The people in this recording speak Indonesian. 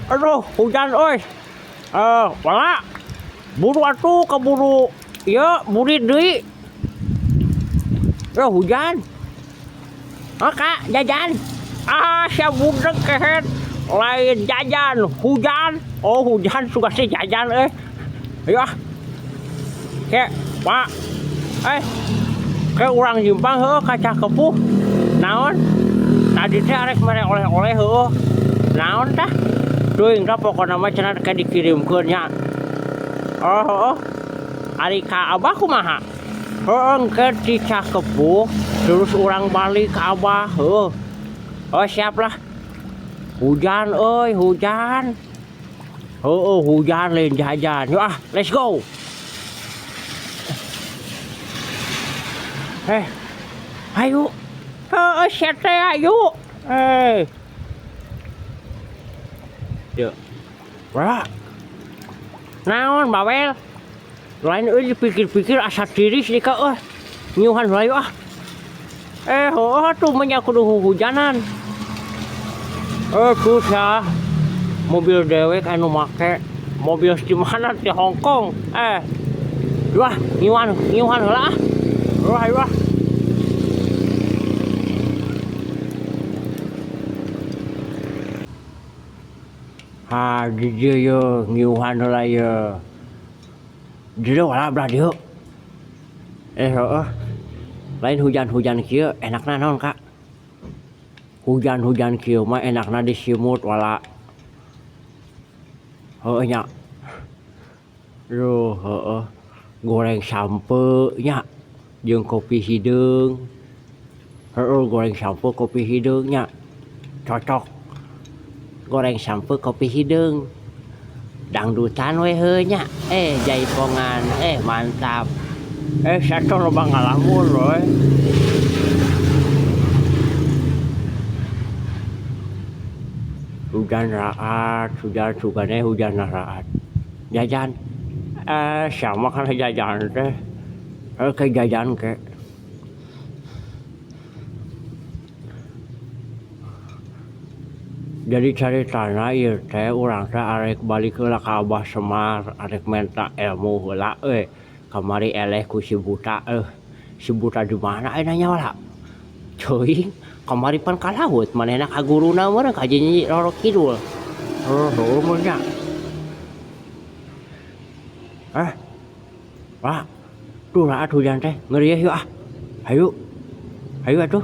Aduh, hujan euy. Wala. Buru atuh keburu ieu burit deui. Hujan. Kak, jajan. Sia budeg kehet. Lain jajan, hujan. Oh, hujan suka si jajan Ayo ah. Pak. Ke urang Jimpang heueuh kaca kepuh. Naon? Tadi teh arek mere oleh-oleh heueuh. Naon tah? Teuing tah pokona mah cenah ka dikirimkeun nya. Heueuh. Ari ka Abah kumaha? Engke di Cakepuh terus urang balik ka Abah. Siap lah. Hujan hujan. Hujan lain jajan. Yuk let's go. Ayo. Siap teh ayo. Yuk. Naon bawel? Lain dipikir-pikir asa tiris nih kak nyuhan layu tuh menyak kudu hujanan susah mobil dewek anu make mobil di mana di Hongkong nyuhan lah di dia yo nyuhan lah ya jadi wala belah dia lain hujan-hujan kieu enakna naon kak hujan-hujan kieu mah enakna disimut wala nya goreng sampe nya jeung kopi hideung goreng sampe kopi hideung nya cocok goreng sampe kopi hideung dangdutan we nya jaipongan mantap satu loba ngalamun we hujan raat hujan raat jajan sama kan jajan teh ke jajan ke jadi caritana ieu teh urang teh arek balik heula ka Abah Semar arek menta ilmu heula kamari eleh ku si buta si buta di mana nanya wala cuy kamari pan ka laut manehna ka guruna meureun ka Nyi Roro Kidul mun nya Pak tuh raat hujan teh ngeureuyeuh yuk ayo atuh